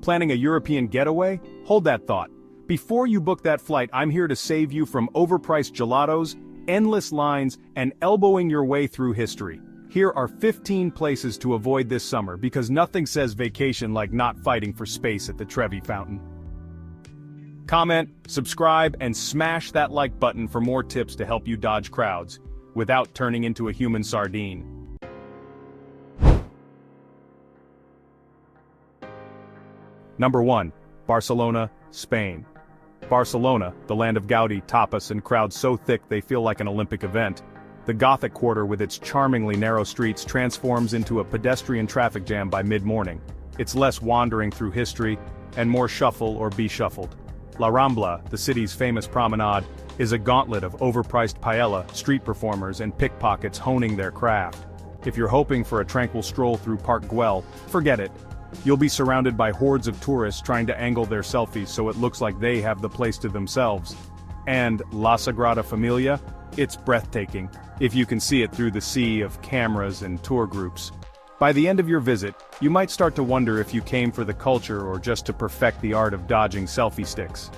Planning a European getaway? Hold that thought. Before you book that flight, I'm here to save you from overpriced gelatos, endless lines, and elbowing your way through history. Here are 15 places to avoid this summer because nothing says vacation like not fighting for space at the Trevi Fountain. Comment, subscribe, and smash that like button for more tips to help you dodge crowds without turning into a human sardine. Number 1. Barcelona, Spain. Barcelona, the land of Gaudi, tapas, and crowds so thick they feel like an Olympic event. The Gothic quarter with its charmingly narrow streets transforms into a pedestrian traffic jam by mid-morning. It's less wandering through history, and more shuffle or be shuffled. La Rambla, the city's famous promenade, is a gauntlet of overpriced paella, street performers, and pickpockets honing their craft. If you're hoping for a tranquil stroll through Park Güell, forget it. You'll be surrounded by hordes of tourists trying to angle their selfies so it looks like they have the place to themselves. And La Sagrada Familia? It's breathtaking, if you can see it through the sea of cameras and tour groups. By the end of your visit, you might start to wonder if you came for the culture or just to perfect the art of dodging selfie sticks.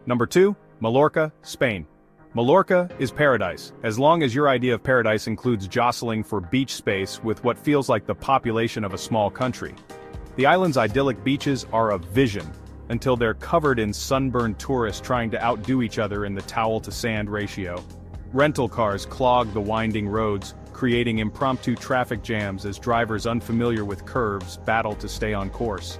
Number 2, Mallorca, Spain. Mallorca is paradise, as long as your idea of paradise includes jostling for beach space with what feels like the population of a small country. The island's idyllic beaches are a vision, until they're covered in sunburned tourists trying to outdo each other in the towel-to-sand ratio. Rental cars clog the winding roads, creating impromptu traffic jams as drivers unfamiliar with curves battle to stay on course.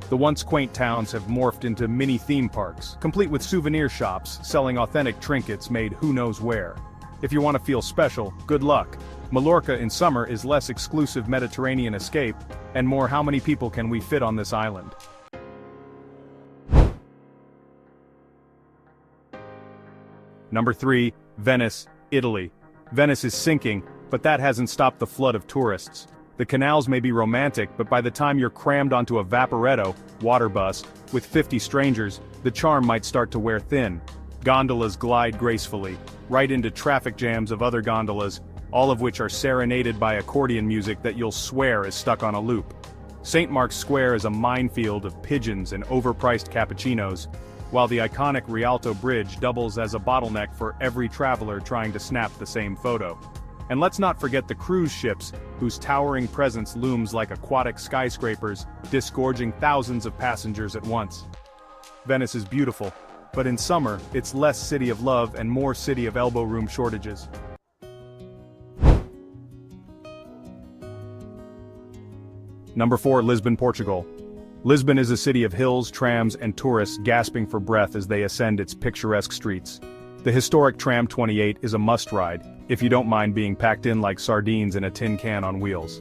The once quaint towns have morphed into mini theme parks, complete with souvenir shops selling authentic trinkets made who knows where. If you want to feel special, good luck. Mallorca in summer is less exclusive Mediterranean escape, and more how many people can we fit on this island. Number 3, Venice, Italy. Venice is sinking, but that hasn't stopped the flood of tourists. The canals may be romantic, but by the time you're crammed onto a vaporetto, water bus, with 50 strangers, the charm might start to wear thin. Gondolas glide gracefully, right into traffic jams of other gondolas, all of which are serenaded by accordion music that you'll swear is stuck on a loop. St. Mark's Square is a minefield of pigeons and overpriced cappuccinos, while the iconic Rialto Bridge doubles as a bottleneck for every traveler trying to snap the same photo. And let's not forget the cruise ships, whose towering presence looms like aquatic skyscrapers, disgorging thousands of passengers at once. Venice is beautiful, but in summer, it's less city of love and more city of elbow room shortages. Number 4, Lisbon, Portugal. Lisbon is a city of hills, trams, and tourists gasping for breath as they ascend its picturesque streets. The historic Tram 28 is a must-ride, if you don't mind being packed in like sardines in a tin can on wheels.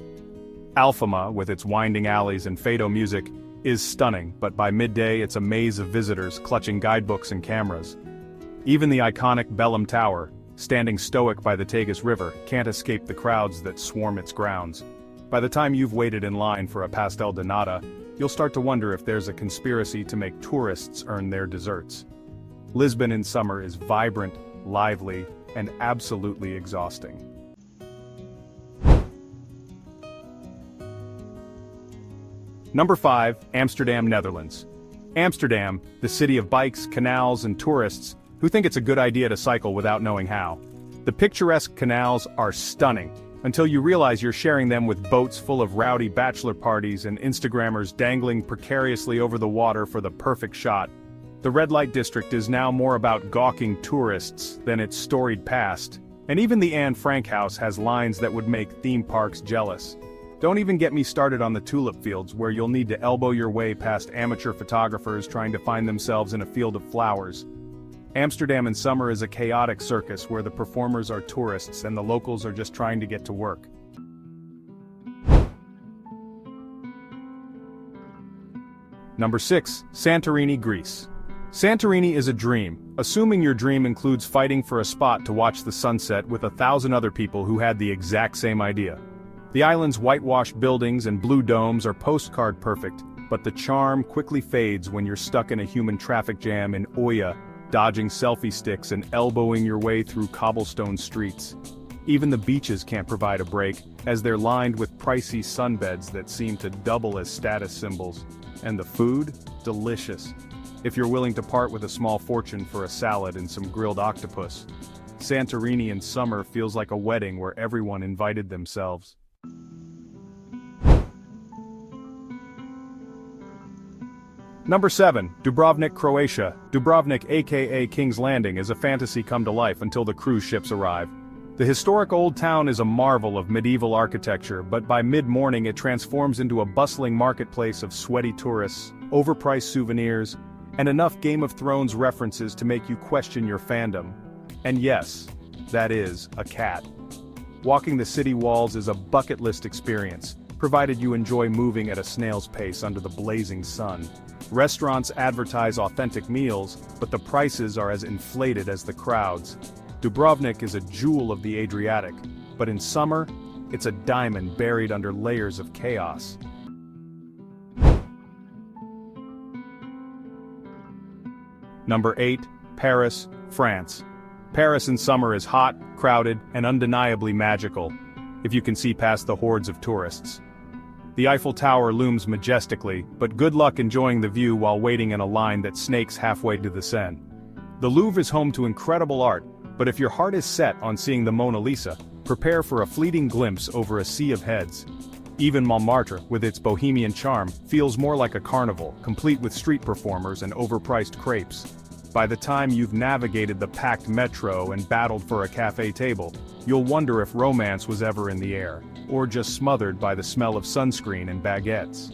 Alfama, with its winding alleys and fado music, is stunning, but by midday it's a maze of visitors clutching guidebooks and cameras. Even the iconic Belém Tower, standing stoic by the Tagus River, can't escape the crowds that swarm its grounds. By the time you've waited in line for a pastel de nata, you'll start to wonder if there's a conspiracy to make tourists earn their desserts. Lisbon in summer is vibrant, lively, and absolutely exhausting. Number 5, Amsterdam, Netherlands. Amsterdam, the city of bikes, canals, and tourists who think it's a good idea to cycle without knowing how. The picturesque canals are stunning, until you realize you're sharing them with boats full of rowdy bachelor parties and Instagrammers dangling precariously over the water for the perfect shot. The red light district is now more about gawking tourists than its storied past, and even the Anne Frank house has lines that would make theme parks jealous. Don't even get me started on the tulip fields where you'll need to elbow your way past amateur photographers trying to find themselves in a field of flowers. Amsterdam in summer is a chaotic circus where the performers are tourists and the locals are just trying to get to work. Number 6, Santorini, Greece. Santorini is a dream, assuming your dream includes fighting for a spot to watch the sunset with 1,000 other people who had the exact same idea. The island's whitewashed buildings and blue domes are postcard perfect, but the charm quickly fades when you're stuck in a human traffic jam in Oia, dodging selfie sticks and elbowing your way through cobblestone streets. Even the beaches can't provide a break, as they're lined with pricey sunbeds that seem to double as status symbols. And the food? Delicious. If you're willing to part with a small fortune for a salad and some grilled octopus. Santorini in summer feels like a wedding where everyone invited themselves. Number 7. Dubrovnik, Croatia. Dubrovnik, aka King's Landing, is a fantasy come to life until the cruise ships arrive. The historic old town is a marvel of medieval architecture, but by mid-morning it transforms into a bustling marketplace of sweaty tourists, overpriced souvenirs, and enough Game of Thrones references to make you question your fandom. And yes, that is a cat. Walking the city walls is a bucket list experience, provided you enjoy moving at a snail's pace under the blazing sun. Restaurants advertise authentic meals, but the prices are as inflated as the crowds. Dubrovnik is a jewel of the Adriatic, but in summer, it's a diamond buried under layers of chaos. Number 8. Paris, France. Paris in summer is hot, crowded, and undeniably magical, if you can see past the hordes of tourists. The Eiffel Tower looms majestically, but good luck enjoying the view while waiting in a line that snakes halfway to the Seine. The Louvre is home to incredible art, but if your heart is set on seeing the Mona Lisa, prepare for a fleeting glimpse over a sea of heads. Even Montmartre, with its bohemian charm, feels more like a carnival, complete with street performers and overpriced crepes. By the time you've navigated the packed metro and battled for a cafe table, you'll wonder if romance was ever in the air, or just smothered by the smell of sunscreen and baguettes.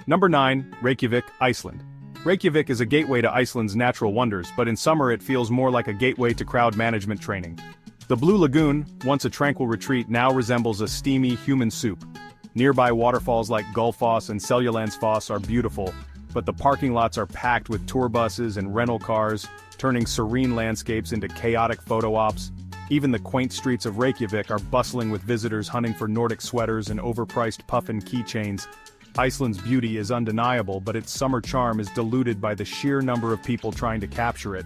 Number 9. Reykjavik, Iceland. Reykjavik is a gateway to Iceland's natural wonders, but in summer it feels more like a gateway to crowd management training. The Blue Lagoon, once a tranquil retreat, now resembles a steamy human soup. Nearby waterfalls like Gullfoss and Seljalandsfoss are beautiful, but the parking lots are packed with tour buses and rental cars, turning serene landscapes into chaotic photo ops. Even the quaint streets of Reykjavik are bustling with visitors hunting for Nordic sweaters and overpriced puffin keychains. Iceland's beauty is undeniable, but its summer charm is diluted by the sheer number of people trying to capture it.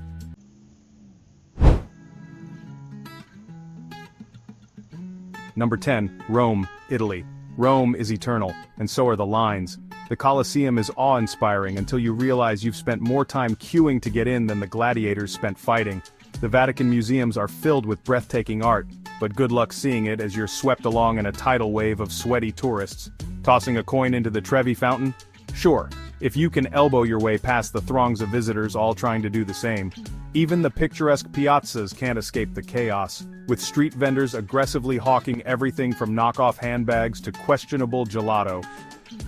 Number 10. Rome, Italy. Rome is eternal, and so are the lines. The Colosseum is awe-inspiring until you realize you've spent more time queuing to get in than the gladiators spent fighting. The Vatican museums are filled with breathtaking art, but good luck seeing it as you're swept along in a tidal wave of sweaty tourists. Tossing a coin into the Trevi fountain? Sure, if you can elbow your way past the throngs of visitors all trying to do the same. Even the picturesque piazzas can't escape the chaos, with street vendors aggressively hawking everything from knockoff handbags to questionable gelato.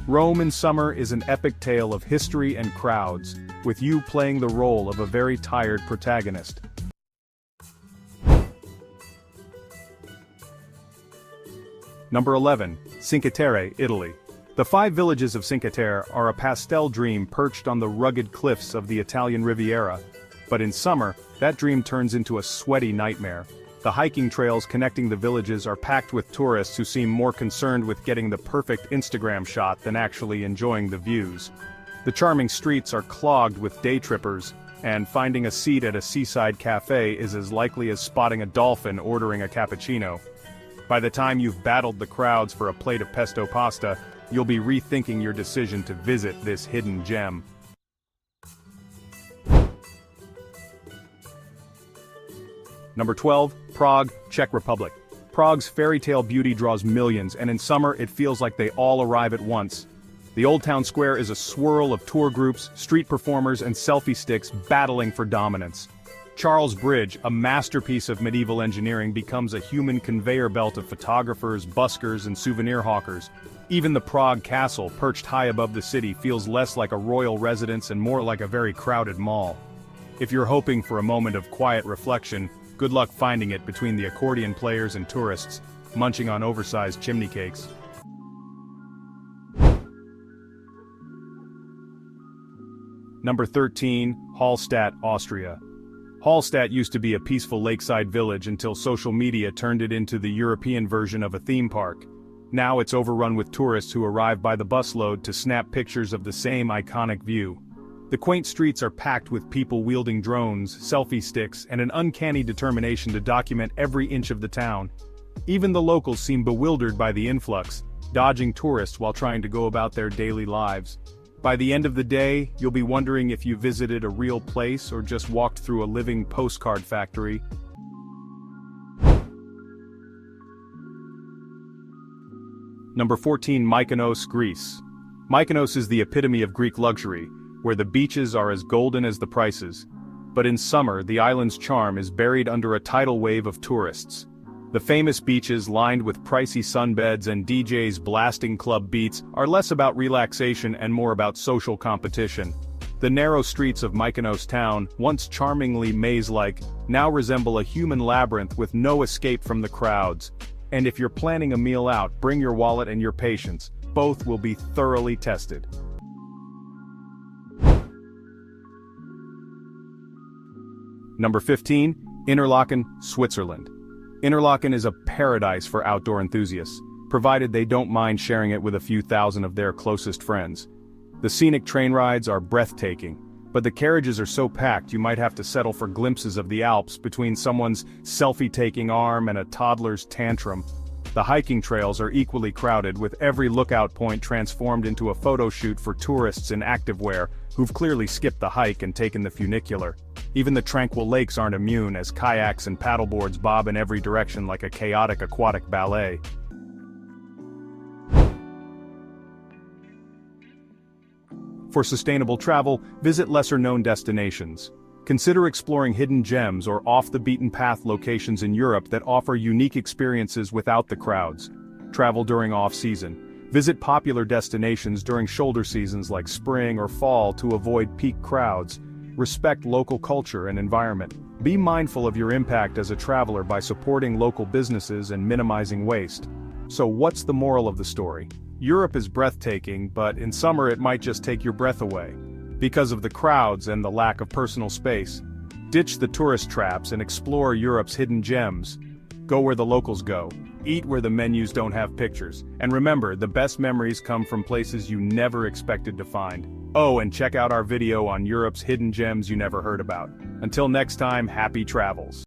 Rome in summer is an epic tale of history and crowds, with you playing the role of a very tired protagonist. Number 11. Cinque Terre, Italy. The 5 villages of Cinque Terre are a pastel dream perched on the rugged cliffs of the Italian Riviera. But in summer, that dream turns into a sweaty nightmare. The hiking trails connecting the villages are packed with tourists who seem more concerned with getting the perfect Instagram shot than actually enjoying the views. The charming streets are clogged with day trippers, and finding a seat at a seaside cafe is as likely as spotting a dolphin ordering a cappuccino. By the time you've battled the crowds for a plate of pesto pasta, you'll be rethinking your decision to visit this hidden gem. Number 12. Prague, Czech Republic. Prague's fairy tale beauty draws millions, and in summer it feels like they all arrive at once. The Old Town Square is a swirl of tour groups, street performers, and selfie sticks battling for dominance. Charles Bridge, a masterpiece of medieval engineering, becomes a human conveyor belt of photographers, buskers, and souvenir hawkers. Even the Prague Castle, perched high above the city, feels less like a royal residence and more like a very crowded mall. If you're hoping for a moment of quiet reflection, good luck finding it between the accordion players and tourists, munching on oversized chimney cakes. Number 13. Hallstatt, Austria. Hallstatt used to be a peaceful lakeside village until social media turned it into the European version of a theme park. Now it's overrun with tourists who arrive by the busload to snap pictures of the same iconic view. The quaint streets are packed with people wielding drones, selfie sticks, and an uncanny determination to document every inch of the town. Even the locals seem bewildered by the influx, dodging tourists while trying to go about their daily lives. By the end of the day, you'll be wondering if you visited a real place or just walked through a living postcard factory. Number 14. Mykonos, Greece. Mykonos is the epitome of Greek luxury, where the beaches are as golden as the prices. But in summer, the island's charm is buried under a tidal wave of tourists. The famous beaches lined with pricey sunbeds and DJs blasting club beats are less about relaxation and more about social competition. The narrow streets of Mykonos town, once charmingly maze-like, now resemble a human labyrinth with no escape from the crowds. And if you're planning a meal out, bring your wallet and your patience. Both will be thoroughly tested. Number 15. Interlaken, Switzerland. Interlaken is a paradise for outdoor enthusiasts, provided they don't mind sharing it with a few thousand of their closest friends. The scenic train rides are breathtaking, but the carriages are so packed you might have to settle for glimpses of the Alps between someone's selfie-taking arm and a toddler's tantrum. The hiking trails are equally crowded, with every lookout point transformed into a photo shoot for tourists in activewear who've clearly skipped the hike and taken the funicular. Even the tranquil lakes aren't immune, as kayaks and paddleboards bob in every direction like a chaotic aquatic ballet. For sustainable travel, visit lesser-known destinations. Consider exploring hidden gems or off-the-beaten-path locations in Europe that offer unique experiences without the crowds. Travel during off-season. Visit popular destinations during shoulder seasons like spring or fall to avoid peak crowds. Respect local culture and environment. Be mindful of your impact as a traveler by supporting local businesses and minimizing waste. So what's the moral of the story? Europe is breathtaking, but in summer it might just take your breath away. Because of the crowds and the lack of personal space. Ditch the tourist traps and explore Europe's hidden gems. Go where the locals go. Eat where the menus don't have pictures. And remember, the best memories come from places you never expected to find. Oh, and check out our video on Europe's hidden gems you never heard about. Until next time, happy travels.